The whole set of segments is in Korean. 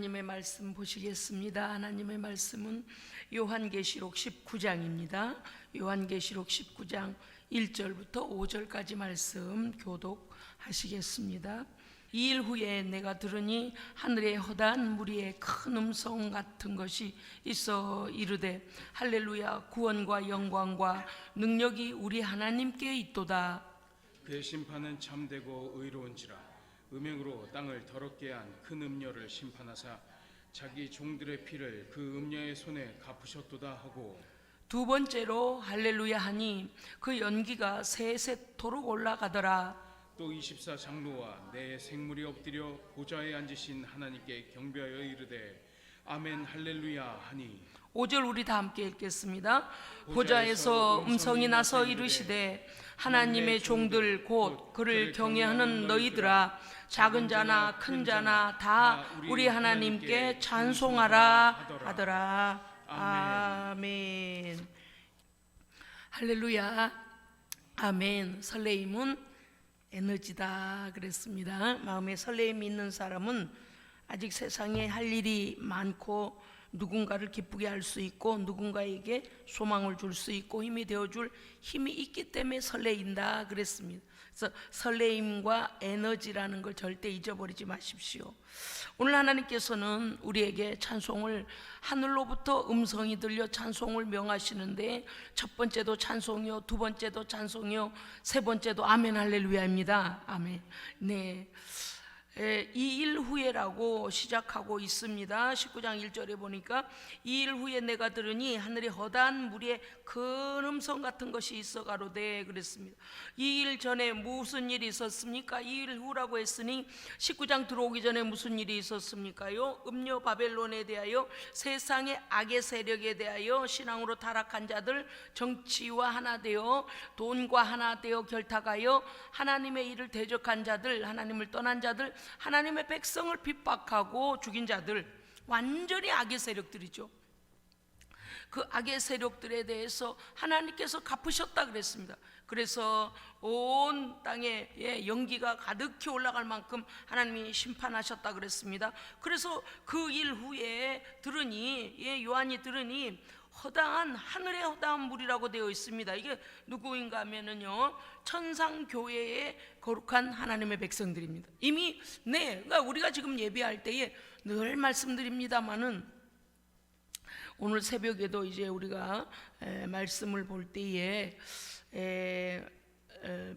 하나님의 말씀 보시겠습니다. 하나님의 말씀은 요한계시록 19장입니다. 요한계시록 19장 1절부터 5절까지 말씀 교독하시겠습니다. 2일 후에 내가 들으니 하늘에 허다한 무리의 큰 음성 같은 것이 있어 이르되 할렐루야, 구원과 영광과 능력이 우리 하나님께 있도다. 그의 심판은 참되고 의로운지라. 음행으로 땅을 더럽게 한 큰 음녀를 심판하사 자기 종들의 피를 그 음녀의 손에 갚으셨도다 하고, 두 번째로 할렐루야 하니 그 연기가 세세토록 올라가더라. 또 24장로와 내 생물이 엎드려 보좌에 앉으신 하나님께 경배하여 이르되 아멘 할렐루야 하니. 5절 우리 다 함께 읽겠습니다. 보좌에서 음성이 나서 이르시되 하나님의 종들 곧 그를 경외하는 너희들아, 작은 자나 큰 자나 다 우리 하나님께 찬송하라 하더라. 아멘. 할렐루야. 아멘. 설레임은 에너지다 그랬습니다. 마음에 설레임이 있는 사람은 아직 세상에 할 일이 많고 누군가를 기쁘게 할 수 있고 누군가에게 소망을 줄 수 있고 힘이 되어줄 힘이 있기 때문에 설레인다 그랬습니다. 그래서 설레임과 에너지라는 걸 절대 잊어버리지 마십시오. 오늘 하나님께서는 우리에게 찬송을, 하늘로부터 음성이 들려 찬송을 명하시는데 첫 번째도 찬송이요, 두 번째도 찬송이요, 세 번째도 아멘 할렐루야입니다. 아멘. 네. 2일 후에라고 시작하고 있습니다. 19장 1절에 보니까 2일 후에 내가 들으니 하늘에 허다한 무리의 큰 음성 같은 것이 있어 가로되 그랬습니다. 2일 전에 무슨 일이 있었습니까? 2일 후라고 했으니 19장 들어오기 전에 무슨 일이 있었습니까요? 음료 바벨론에 대하여, 세상의 악의 세력에 대하여, 신앙으로 타락한 자들, 정치와 하나 되어 돈과 하나 되어 결탁하여 하나님의 일을 대적한 자들, 하나님을 떠난 자들, 하나님의 백성을 핍박하고 죽인 자들, 완전히 악의 세력들이죠. 그 악의 세력들에 대해서 하나님께서 갚으셨다 그랬습니다. 그래서 온 땅에 연기가 가득히 올라갈 만큼 하나님이 심판하셨다 그랬습니다. 그래서 그 일 후에 들으니, 요한이 들으니 허다한, 하늘의 허다한 물이라고 되어 있습니다. 이게 누구인가 하면은요, 천상교회의 거룩한 하나님의 백성들입니다. 이미 그러니까 우리가 지금 예배할 때에 늘 말씀드립니다마는 오늘 새벽에도 이제 우리가 말씀을 볼 때에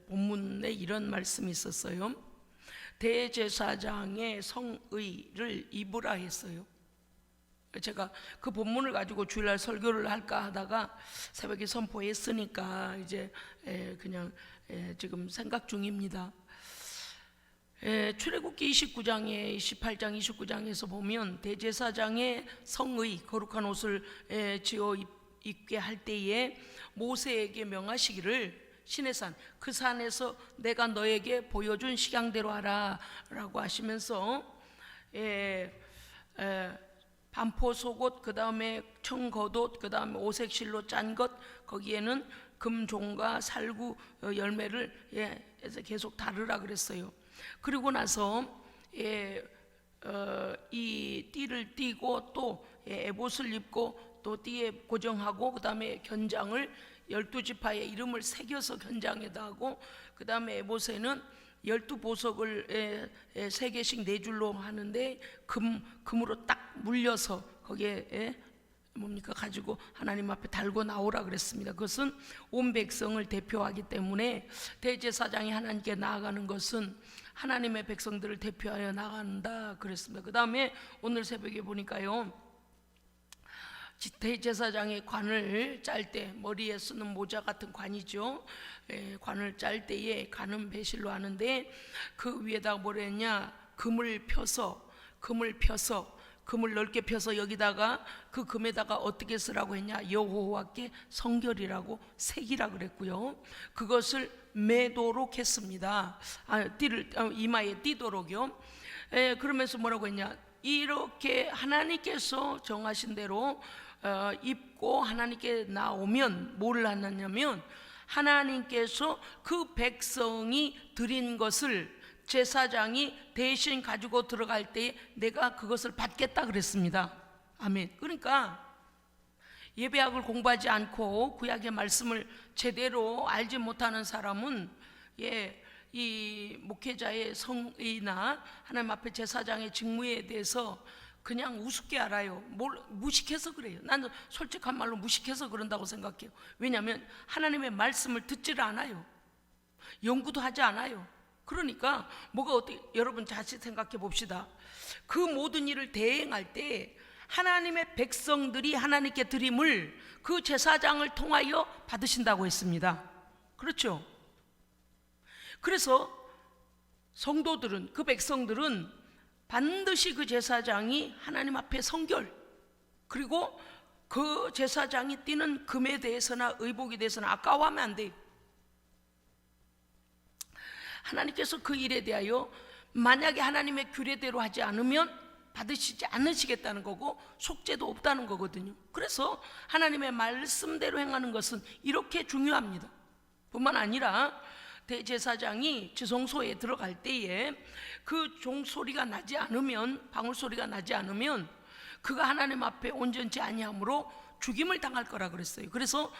본문에 이런 말씀이 있었어요. 대제사장의 성의를 입으라 했어요. 제가 그 본문을 가지고 주일날 설교를 할까 하다가 새벽에 선포했으니까 이제 그냥 지금 생각 중입니다. 출애굽기 29장에 28장 29장에서 보면 대제사장의 성의, 거룩한 옷을 지어 입게 할 때에 모세에게 명하시기를 시내산, 그 산에서 내가 너에게 보여준 식양대로 하라 라고 하시면서 반포 속옷, 그 다음에 청겉옷, 그 다음에 오색실로 짠 것, 거기에는 금종과 살구 열매를 해서 계속 다르라 그랬어요. 그리고 나서 이 띠를 띠고 또 에봇을 입고 또 띠에 고정하고, 그 다음에 견장을 12지파의 이름을 새겨서 견장에다 하고, 그 다음에 에봇에는 12보석을 3개씩 4줄로 하는데 금으로 딱 물려서 거기에 뭡니까 가지고 하나님 앞에 달고 나오라 그랬습니다. 그것은 온 백성을 대표하기 때문에 대제사장이 하나님께 나아가는 것은 하나님의 백성들을 대표하여 나간다 그랬습니다. 그 다음에 오늘 새벽에 보니까요, 대제사장의 관을 짤 때, 머리에 쓰는 모자 같은 관이죠. 관을 짤 때에 관은 배실로 하는데 그 위에다가 뭐라 했냐, 금을 넓게 펴서 여기다가 그 금에다가 어떻게 쓰라고 했냐, 여호와께 성결이라고 새기라 그랬고요. 그것을 매도록 했습니다. 띠를 이마에 띠도록요. 그러면서 뭐라고 했냐, 이렇게 하나님께서 정하신 대로 입고 하나님께 나오면 뭘 하느냐면, 하나님께서 그 백성이 드린 것을 제사장이 대신 가지고 들어갈 때에 내가 그것을 받겠다 그랬습니다. 아멘. 그러니까 예배학을 공부하지 않고 구약의 말씀을 제대로 알지 못하는 사람은 이 목회자의 성의나 하나님 앞에 제사장의 직무에 대해서 그냥 우습게 알아요. 무식해서 그래요. 나는 솔직한 말로 무식해서 그런다고 생각해요. 왜냐하면 하나님의 말씀을 듣지를 않아요. 연구도 하지 않아요. 그러니까 뭐가 어떻게, 여러분 자칫 생각해 봅시다. 그 모든 일을 대행할 때 하나님의 백성들이 하나님께 드림을 그 제사장을 통하여 받으신다고 했습니다. 그렇죠? 그래서 성도들은, 그 백성들은 반드시 그 제사장이 하나님 앞에 성결, 그리고 그 제사장이 띠는 금에 대해서나 의복에 대해서는 아까워하면 안 돼요. 하나님께서 그 일에 대하여 만약에 하나님의 규례대로 하지 않으면 받으시지 않으시겠다는 거고 속죄도 없다는 거거든요. 그래서 하나님의 말씀대로 행하는 것은 이렇게 중요합니다. 뿐만 아니라 대제사장이 지성소에 들어갈 때에 그 종소리가 나지 않으면, 방울소리가 나지 않으면 그가 하나님 앞에 온전치 아니함으로 죽임을 당할 거라 그랬어요. 그래서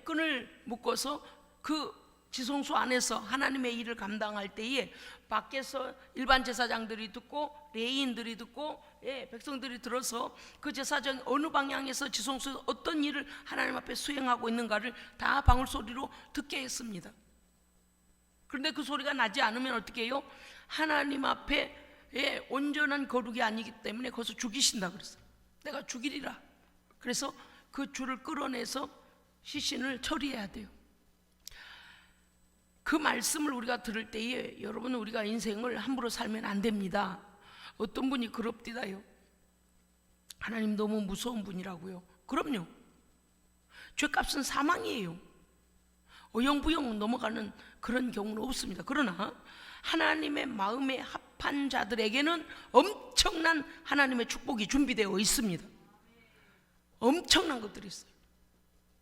끈을 묶어서 그 지성소 안에서 하나님의 일을 감당할 때에 밖에서 일반 제사장들이 듣고 레위인들이 듣고 백성들이 들어서 그 제사장이 어느 방향에서 지성소에서 어떤 일을 하나님 앞에 수행하고 있는가를 다 방울소리로 듣게 했습니다. 그런데 그 소리가 나지 않으면 어떻게 해요? 하나님 앞에 온전한 거룩이 아니기 때문에 거기서 죽이신다 그랬어요. 내가 죽이리라. 그래서 그 줄을 끌어내서 시신을 처리해야 돼요. 그 말씀을 우리가 들을 때에 여러분, 우리가 인생을 함부로 살면 안 됩니다. 어떤 분이 그럽디다요. 하나님 너무 무서운 분이라고요. 그럼요. 죄값은 사망이에요. 어영부영 넘어가는 그런 경우는 없습니다. 그러나 하나님의 마음에 합한 자들에게는 엄청난 하나님의 축복이 준비되어 있습니다. 엄청난 것들이 있어요.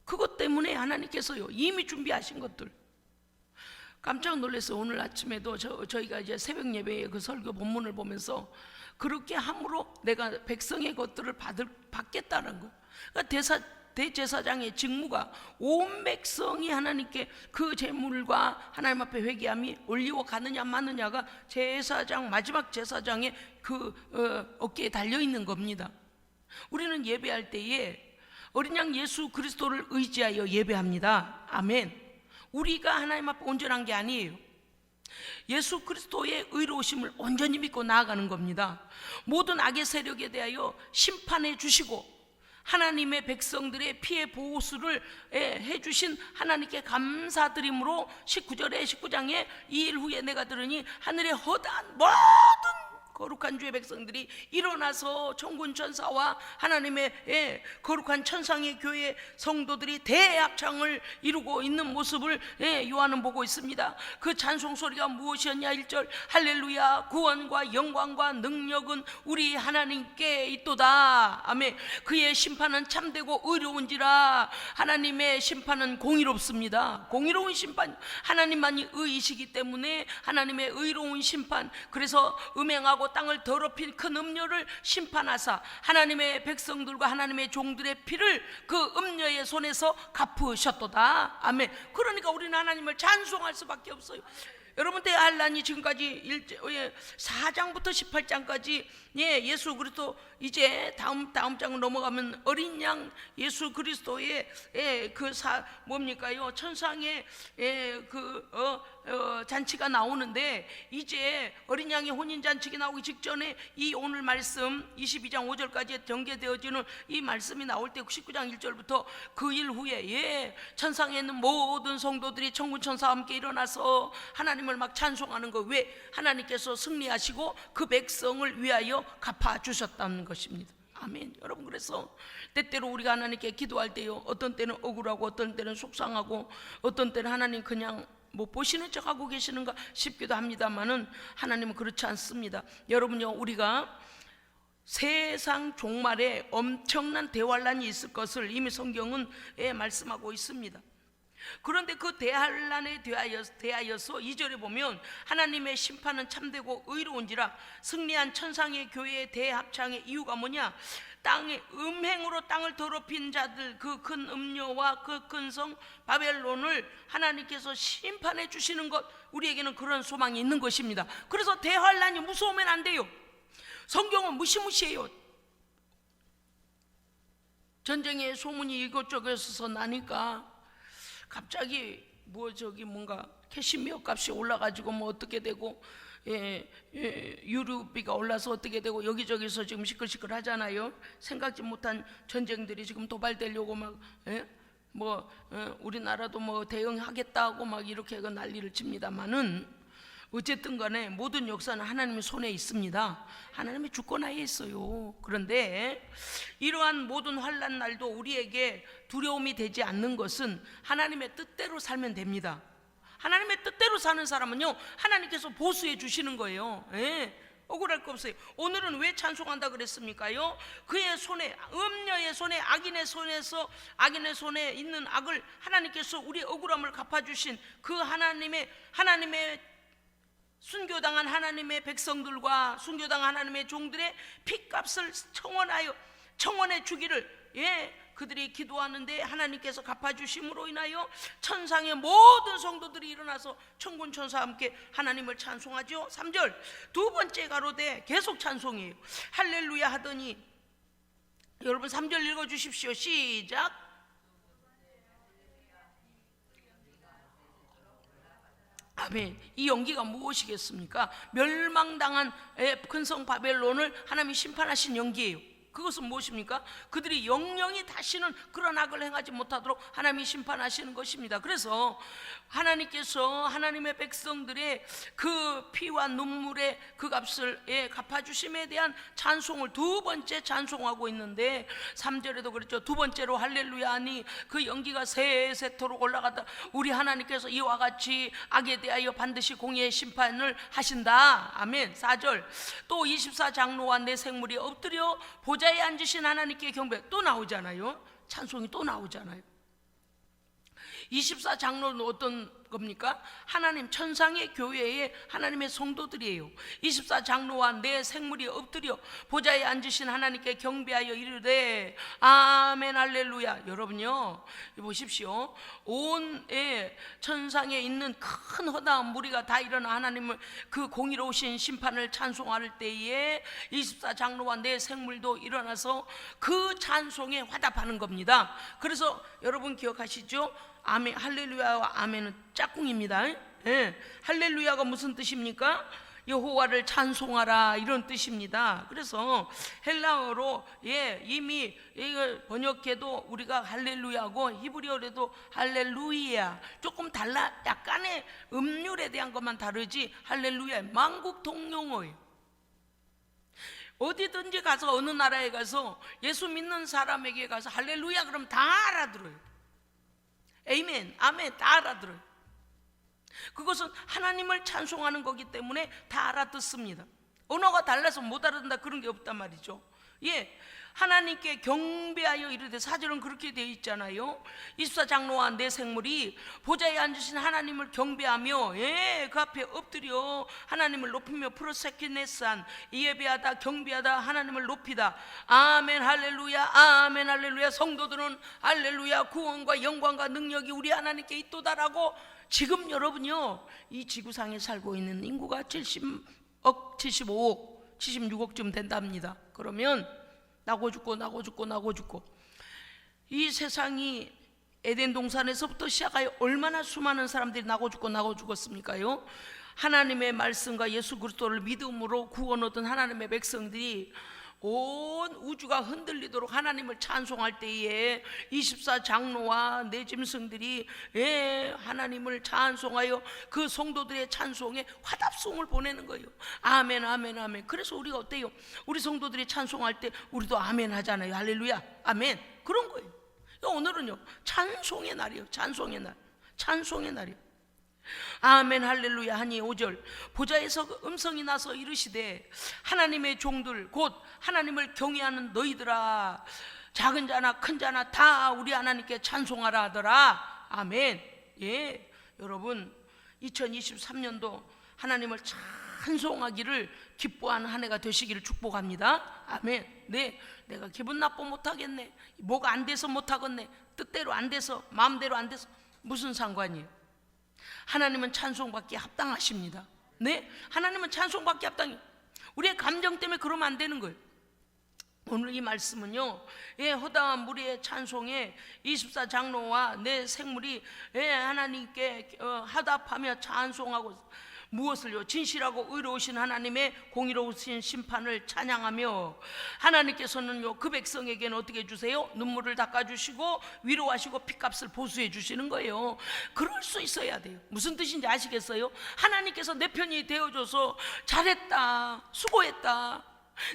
그것 때문에 하나님께서요 이미 준비하신 것들, 깜짝 놀랐어요. 오늘 아침에도 저희가 이제 새벽 예배의 그 설교 본문을 보면서 그렇게 함으로 내가 백성의 것들을 받겠다는 거. 그러니까 대제사장의 직무가 온 백성이 하나님께 그 제물과 하나님 앞에 회개함이 올리워 가느냐 마느냐가 제사장, 마지막 제사장의 그 어깨에 달려 있는 겁니다. 우리는 예배할 때에 어린 양 예수 그리스도를 의지하여 예배합니다. 아멘. 우리가 하나님 앞에 온전한 게 아니에요. 예수 그리스도의 의로우심을 온전히 믿고 나아가는 겁니다. 모든 악의 세력에 대하여 심판해 주시고 하나님의 백성들의 피해 보호수를 해주신 하나님께 감사드림으로 19장에 이 일 후에 내가 들으니 하늘의 허다한 모든 거룩한 주의 백성들이 일어나서 천군 천사와 하나님의 거룩한 천상의 교회 성도들이 대합창을 이루고 있는 모습을 요한은 보고 있습니다. 그 찬송 소리가 무엇이었냐? 1절 할렐루야, 구원과 영광과 능력은 우리 하나님께 있도다. 아멘. 그의 심판은 참되고 의로운지라. 하나님의 심판은 공의롭습니다. 공의로운 심판, 하나님만이 의이시기 때문에 하나님의 의로운 심판, 그래서 음행하고 땅을 더럽힌 큰 음녀를 심판하사 하나님의 백성들과 하나님의 종들의 피를 그 음녀의 손에서 갚으셨도다. 아멘. 그러니까 우리는 하나님을 찬송할 수밖에 없어요. 여러분, 대한란이 지금까지 4장부터 18장까지 예수 그리스도, 이제 다음 장으로 넘어가면 어린 양 예수 그리스도의 뭡니까요? 천상의 잔치가 나오는데, 이제 어린 양의 혼인 잔치가 나오기 직전에 이 오늘 말씀 22장 5절까지 전개되어지는 이 말씀이 나올 때 19장 1절부터 그 일 후에 천상에 있는 모든 성도들이 천군 천사와 함께 일어나서 하나님을 막 찬송하는 거. 왜? 하나님께서 승리하시고 그 백성을 위하여 갚아주셨다는 것입니다. 아멘. 여러분, 그래서 때때로 우리가 하나님께 기도할 때요, 어떤 때는 억울하고 어떤 때는 속상하고 어떤 때는 하나님 그냥 뭐 보시는 척하고 계시는가 싶기도 합니다만은 하나님은 그렇지 않습니다. 여러분요, 우리가 세상 종말에 엄청난 대환란이 있을 것을 이미 성경은 말씀하고 있습니다. 그런데 그 대환란에 대하여서 2절에 보면 하나님의 심판은 참되고 의로운지라 승리한 천상의 교회의 대합창의 이유가 뭐냐? 땅의 음행으로 땅을 더럽힌 자들, 그 큰 음녀와 그 큰 성 바벨론을 하나님께서 심판해 주시는 것, 우리에게는 그런 소망이 있는 것입니다. 그래서 대환란이 무서우면 안 돼요. 성경은 무시무시해요. 전쟁의 소문이 이것저것에서 나니까 갑자기 뭔가 캐시미어 값이 올라가지고 어떻게 되고, 유류비가 올라서 어떻게 되고, 여기저기서 지금 시끌시끌 하잖아요. 생각지 못한 전쟁들이 지금 도발되려고 우리나라도 대응하겠다고 이렇게 난리를 칩니다만은, 어쨌든 간에 모든 역사는 하나님의 손에 있습니다. 하나님의 주권하에 있어요. 그런데 이러한 모든 환난 날도 우리에게 두려움이 되지 않는 것은 하나님의 뜻대로 살면 됩니다. 하나님의 뜻대로 사는 사람은요, 하나님께서 보수해 주시는 거예요. 억울할 거 없어요. 오늘은 왜 찬송한다 그랬습니까요? 그의 손에, 음녀의 손에, 악인의 손에 있는 악을 하나님께서 우리 억울함을 갚아주신 그 하나님의 순교당한 하나님의 백성들과 순교당한 하나님의 종들의 핏값을 청원해 주기를, 그들이 기도하는데 하나님께서 갚아주심으로 인하여 천상의 모든 성도들이 일어나서 천군 천사와 함께 하나님을 찬송하죠. 3절 두 번째 가로되 계속 찬송이에요. 할렐루야 하더니, 여러분 3절 읽어주십시오. 시작. 아멘. 이 연기가 무엇이겠습니까? 멸망당한 큰성 바벨론을 하나님이 심판하신 연기예요. 그것은 무엇입니까? 그들이 영영이 다시는 그런 악을 행하지 못하도록 하나님이 심판하시는 것입니다. 그래서 하나님께서 하나님의 백성들의 그 피와 눈물의 그 값을 갚아주심에 대한 찬송을 두 번째 찬송하고 있는데, 3절에도 그랬죠. 두 번째로 할렐루야 하니 그 연기가 세세토록 올라가다 우리 하나님께서 이와 같이 악에 대하여 반드시 공의의 심판을 하신다. 아멘. 4절 또 24장로와 내 생물이 엎드려 보좌에 앉으신 하나님께 경배. 또 나오잖아요. 찬송이 또 나오잖아요. 24장로는 어떤 겁니까? 하나님 천상의 교회의 하나님의 성도들이에요. 24장로와 내 생물이 엎드려 보좌에 앉으신 하나님께 경배하여 이르되 아멘 할렐루야. 여러분요, 보십시오. 온 천상에 있는 큰 허다한 무리가 다 일어나 하나님을 그 공의로우신 심판을 찬송할 때에 24장로와 내 생물도 일어나서 그 찬송에 화답하는 겁니다. 그래서 여러분 기억하시죠? 아멘, 할렐루야와 아멘은 짝꿍입니다. 할렐루야가 무슨 뜻입니까? 여호와를 찬송하라, 이런 뜻입니다. 그래서 헬라어로 이미 이걸 번역해도 우리가 할렐루야고 히브리어로도 할렐루야, 조금 달라. 약간의 음률에 대한 것만 다르지 할렐루야 만국 통용어예요. 어디든지 가서 어느 나라에 가서 예수 믿는 사람에게 가서 할렐루야 그러면 다 알아들어요. 아멘, 아멘 다 알아들어요. 그것은 하나님을 찬송하는 거기 때문에 다 알아듣습니다. 언어가 달라서 못 알아듣는다 그런 게 없단 말이죠. 하나님께 경배하여 이르되, 4절은 그렇게 되어 있잖아요. 24장로와 내 생물이 보좌에 앉으신 하나님을 경배하며 그 앞에 엎드려 하나님을 높이며 프로세키네산, 예배하다 경배하다 하나님을 높이다. 아멘 할렐루야 아멘 할렐루야. 성도들은 할렐루야 구원과 영광과 능력이 우리 하나님께 있도다라고. 지금 여러분요, 이 지구상에 살고 있는 인구가 70억 75억 76억쯤 된답니다. 그러면 나고 죽고 이 세상이 에덴 동산에서부터 시작하여 얼마나 수많은 사람들이 나고 죽었습니까요? 하나님의 말씀과 예수 그리스도를 믿음으로 구원 얻은 하나님의 백성들이 온 우주가 흔들리도록 하나님을 찬송할 때에 24장로와 내 짐승들이 하나님을 찬송하여 그 성도들의 찬송에 화답송을 보내는 거예요. 아멘 아멘 아멘. 그래서 우리가 어때요? 우리 성도들이 찬송할 때 우리도 아멘 하잖아요. 할렐루야 아멘. 그런 거예요. 오늘은요 찬송의 날이에요. 찬송의 날이에요. 아멘 할렐루야 하니 5절 보좌에서 음성이 나서 이르시되 하나님의 종들 곧 하나님을 경외하는 너희들아, 작은 자나 큰 자나 다 우리 하나님께 찬송하라 하더라. 아멘. 예, 여러분 2023년도 하나님을 찬송하기를 기뻐하는 한 해가 되시기를 축복합니다. 아멘. 네, 내가 기분 나빠 못하겠네, 뭐가 안 돼서 못하겠네, 뜻대로 안 돼서, 마음대로 안 돼서, 무슨 상관이에요? 하나님은 찬송받기에 합당하십니다. 네, 하나님은 찬송받기에 합당해요. 우리의 감정 때문에 그러면 안 되는 거예요. 오늘 이 말씀은요, 예, 허다한 무리의 찬송에 24장로와 내 생물이, 예, 하나님께 화답하며 찬송하고, 무엇을요? 진실하고 의로우신 하나님의 공의로우신 심판을 찬양하며, 하나님께서는요 그 백성에게는 어떻게 해주세요? 눈물을 닦아주시고 위로하시고 핏값을 보수해 주시는 거예요. 그럴 수 있어야 돼요. 무슨 뜻인지 아시겠어요? 하나님께서 내 편이 되어줘서 잘했다, 수고했다,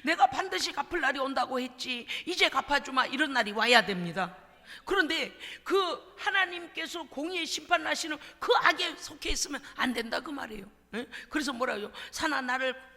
내가 반드시 갚을 날이 온다고 했지, 이제 갚아주마, 이런 날이 와야 됩니다. 그런데 그 하나님께서 공의의 심판을 하시는 그 악에 속해 있으면 안 된다 그 말이에요. 그래서 뭐라고요? 산아 나를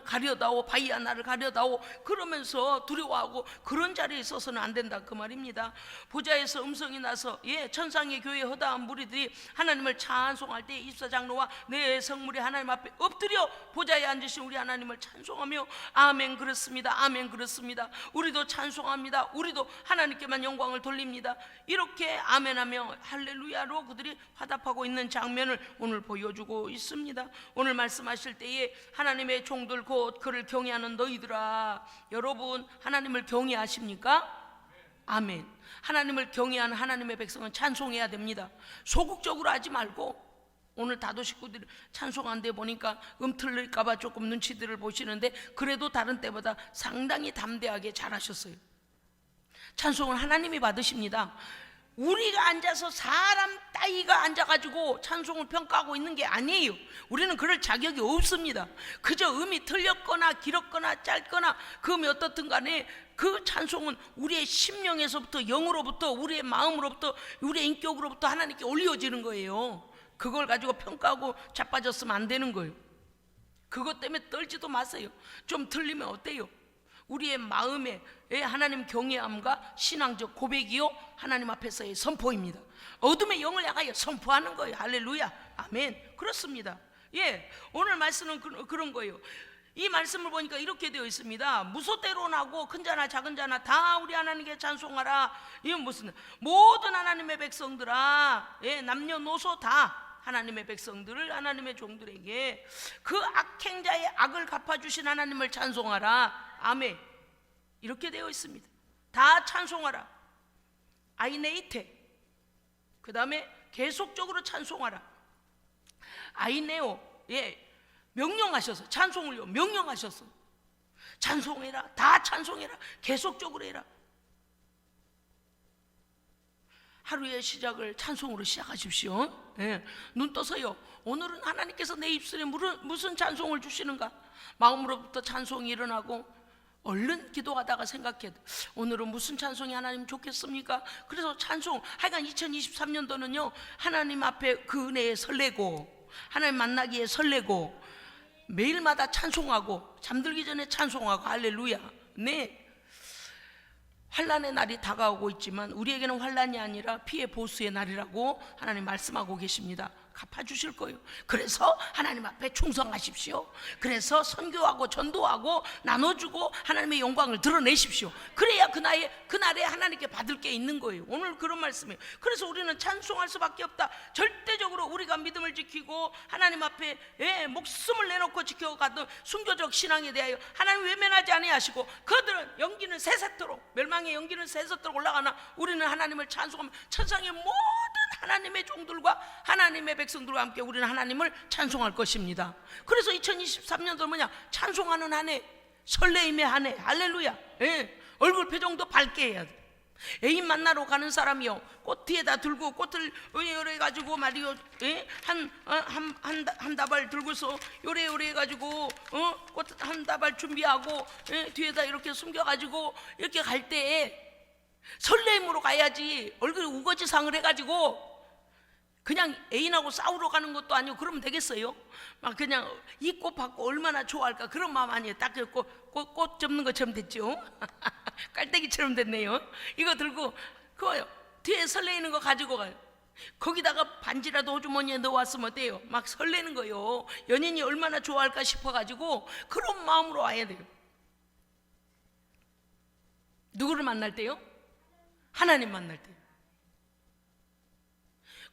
가려다오, 바위야 나를 가려다오, 그러면서 두려워하고 그런 자리에 있어서는 안 된다 그 말입니다. 보좌에서 음성이 나서, 예, 천상의 교회 허다한 무리들이 하나님을 찬송할 때 24장로와 내 성물이 하나님 앞에 엎드려 보좌에 앉으신 우리 하나님을 찬송하며 아멘 그렇습니다, 아멘 그렇습니다, 우리도 찬송합니다, 우리도 하나님께만 영광을 돌립니다, 이렇게 아멘하며 할렐루야로 그들이 화답하고 있는 장면을 오늘 보여주고 있습니다. 오늘 말씀하실 때에 하나님의 종 곧 그를 경외하는 너희들아, 여러분 하나님을 경외하십니까? 아멘. 하나님을 경외하는 하나님의 백성은 찬송해야 됩니다. 소극적으로 하지 말고, 오늘 다도 식구들이 찬송한데 보니까 틀릴까봐 조금 눈치들을 보시는데, 그래도 다른 때보다 상당히 담대하게 잘하셨어요. 찬송은 하나님이 받으십니다. 우리가 앉아서, 사람 따위가 앉아가지고 찬송을 평가하고 있는 게 아니에요. 우리는 그럴 자격이 없습니다. 그저 음이 틀렸거나 길었거나 짧거나 그 음이 어떻든 간에 그 찬송은 우리의 심령에서부터, 영으로부터, 우리의 마음으로부터, 우리의 인격으로부터 하나님께 올려지는 거예요. 그걸 가지고 평가하고 자빠졌으면 안 되는 거예요. 그것 때문에 떨지도 마세요. 좀 틀리면 어때요? 우리의 마음에 하나님 경외함과 신앙적 고백이요 하나님 앞에서의 선포입니다. 어둠의 영을 향하여 선포하는 거예요. 할렐루야, 아멘. 그렇습니다. 예, 오늘 말씀은 그런 거예요. 이 말씀을 보니까 이렇게 되어 있습니다. 무소대론하고 큰 자나 작은 자나 다 우리 하나님께 찬송하라. 이건 무슨, 모든 하나님의 백성들아, 예, 남녀노소 다 하나님의 백성들을, 하나님의 종들에게 그 악행자의 악을 갚아주신 하나님을 찬송하라. 아멘. 이렇게 되어 있습니다. 다 찬송하라. 아이네이테. 그 다음에 계속적으로 찬송하라. 아이네오. 예, 명령하셔서, 찬송을요 명령하셔서 찬송해라. 다 찬송해라. 계속적으로 해라. 하루의 시작을 찬송으로 시작하십시오. 예, 눈 떠서요, 오늘은 하나님께서 내 입술에 무슨 찬송을 주시는가, 마음으로부터 찬송이 일어나고, 얼른 기도하다가 생각해, 오늘은 무슨 찬송이 하나님 좋겠습니까? 그래서 찬송, 하여간 2023년도는요 하나님 앞에 그 은혜에 설레고, 하나님 만나기에 설레고, 매일마다 찬송하고, 잠들기 전에 찬송하고, 할렐루야. 네, 환난의 날이 다가오고 있지만 우리에게는 환난이 아니라 피해 보수의 날이라고 하나님 말씀하고 계십니다. 갚아주실 거예요. 그래서 하나님 앞에 충성하십시오. 그래서 선교하고 전도하고 나눠주고 하나님의 영광을 드러내십시오. 그래야 그날에 하나님께 받을 게 있는 거예요. 오늘 그런 말씀이에요. 그래서 우리는 찬송할 수밖에 없다. 절대적으로 우리가 믿음을 지키고 하나님 앞에 목숨을 내놓고 지켜가던 순교적 신앙에 대하여 하나님 외면하지 아니하시고, 그들은 연기는 새새도록, 멸망의 연기는 새새도록 올라가나 우리는 하나님을 찬송하며 천상의 모든 하나님의 종들과 하나님의 백성들과 함께 우리는 하나님을 찬송할 것입니다. 그래서 2023년도 뭐냐? 찬송하는 한 해, 설레임의 한 해. 할렐루야. 예, 얼굴 표정도 밝게 해야 돼. 애인 만나러 가는 사람이요, 꽃 뒤에다 들고 꽃을 요래 가지고 말이요, 한 다발 들고서 요래 해가지고 꽃 한 다발 준비하고 뒤에다 이렇게 숨겨가지고 이렇게 갈 때 설레임으로 가야지. 얼굴에 우거지상을 해가지고 그냥 애인하고 싸우러 가는 것도 아니고 그러면 되겠어요? 막 그냥 이 꽃 받고 얼마나 좋아할까, 그런 마음 아니에요. 딱 꽃 접는 것처럼 됐죠. 깔때기처럼 됐네요. 이거 들고 그거요, 뒤에 설레이는 거 가지고 가요. 거기다가 반지라도 호주머니에 넣어왔으면 어때요? 막 설레는 거예요. 연인이 얼마나 좋아할까 싶어가지고 그런 마음으로 와야 돼요. 누구를 만날 때요? 하나님 만날 때.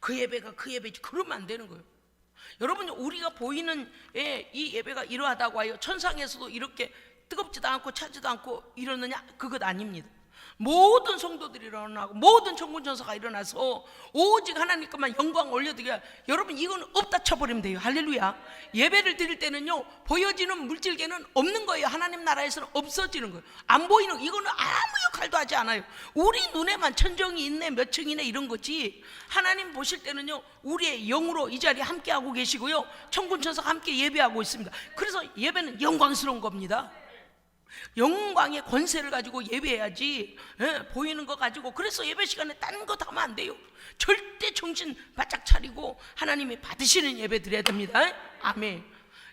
그 예배가 그 예배지. 그러면 안 되는 거예요. 여러분, 우리가 보이는 이 예배가 이러하다고 하여 천상에서도 이렇게 뜨겁지도 않고 차지도 않고 이러느냐? 그것 아닙니다. 모든 성도들이 일어나고 모든 천군천사가 일어나서 오직 하나님께만 영광 올려드려야. 여러분, 이건 없다 쳐버리면 돼요. 할렐루야. 예배를 드릴 때는요, 보여지는 물질계는 없는 거예요. 하나님 나라에서는 없어지는 거예요. 안 보이는, 이거는 아무 역할도 하지 않아요. 우리 눈에만 천정이 있네, 몇 층이네 이런 거지. 하나님 보실 때는요, 우리의 영으로 이 자리에 함께하고 계시고요, 천군천사가 함께 예배하고 있습니다. 그래서 예배는 영광스러운 겁니다. 영광의 권세를 가지고 예배해야지, 보이는 거 가지고. 그래서 예배 시간에 딴 거 하면 안 돼요. 절대 정신 바짝 차리고 하나님이 받으시는 예배 드려야 됩니다. 아멘.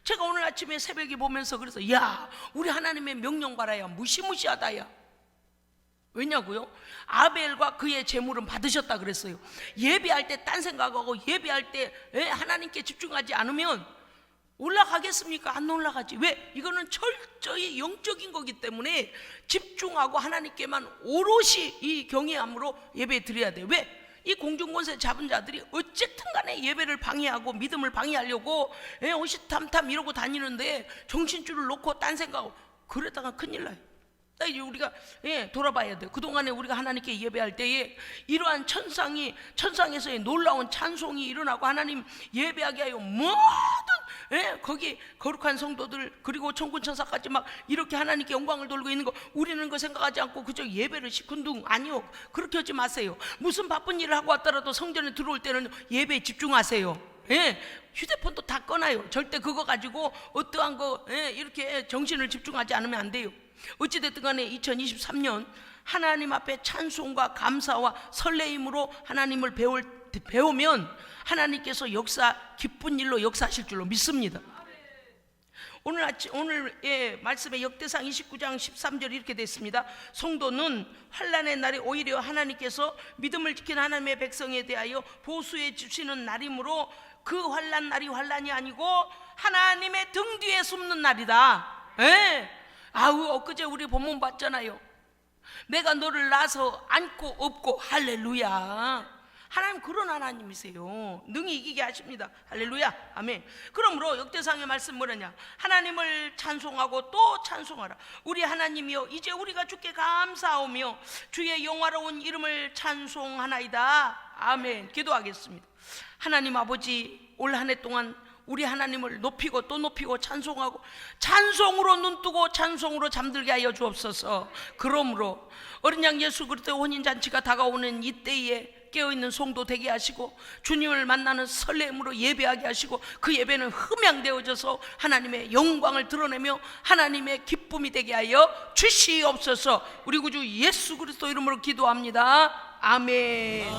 제가 오늘 아침에 새벽에 보면서 그래서, 야, 우리 하나님의 명령 봐라야, 무시무시하다야. 왜냐고요? 아벨과 그의 제물은 받으셨다 그랬어요. 예배할 때 딴 생각하고 예배할 때 하나님께 집중하지 않으면 올라가겠습니까? 안 올라가지. 왜? 이거는 철저히 영적인 거기 때문에 집중하고 하나님께만 오롯이 이 경외함으로 예배 드려야 돼요. 왜? 이 공중권세 잡은 자들이 어쨌든 간에 예배를 방해하고 믿음을 방해하려고 오시탐탐 이러고 다니는데 정신줄을 놓고 딴 생각하고 그러다가 큰일 나요. 이제 우리가 돌아봐야 돼요. 그동안에 우리가 하나님께 예배할 때에 이러한 천상에서의 놀라운 찬송이 일어나고 하나님 예배하게 하여 모든 거기 거룩한 성도들 그리고 천군천사까지 막 이렇게 하나님께 영광을 돌리고 있는 거, 우리는 그 생각하지 않고 그저 예배를 시큰둥. 아니요, 그렇게 하지 마세요. 무슨 바쁜 일을 하고 왔더라도 성전에 들어올 때는 예배에 집중하세요. 휴대폰도 다 꺼놔요. 절대 그거 가지고 어떠한 거 이렇게 정신을 집중하지 않으면 안 돼요. 어찌됐든 간에 2023년 하나님 앞에 찬송과 감사와 설레임으로 하나님을 배우면 하나님께서 기쁜 일로 역사하실 줄로 믿습니다. 오늘 말씀에 역대상 29장 13절 이렇게 되어 있습니다. 성도는 환난의 날에 오히려 하나님께서 믿음을 지킨 하나님의 백성에 대하여 보수해 주시는 날이므로 그 환난 날이 환난이 아니고 하나님의 등 뒤에 숨는 날이다. 엊그제 우리 본문 봤잖아요. 내가 너를 낳아서 안고 업고. 할렐루야. 하나님 그런 하나님이세요. 능히 이기게 하십니다. 할렐루야. 아멘. 그러므로 역대상의 말씀 뭐냐냐? 하나님을 찬송하고 또 찬송하라. 우리 하나님이여, 이제 우리가 주께 감사하오며 주의 영화로운 이름을 찬송하나이다. 아멘. 기도하겠습니다. 하나님 아버지, 올 한 해 동안 우리 하나님을 높이고 또 높이고 찬송하고 찬송으로 눈뜨고 찬송으로 잠들게 하여 주옵소서. 그러므로 어린 양 예수 그리스도의 혼인잔치가 다가오는 이때에 깨어있는 성도 되게 하시고 주님을 만나는 설렘으로 예배하게 하시고 그 예배는 흠양되어져서 하나님의 영광을 드러내며 하나님의 기쁨이 되게 하여 주시옵소서. 우리 구주 예수 그리스도 이름으로 기도합니다. 아멘.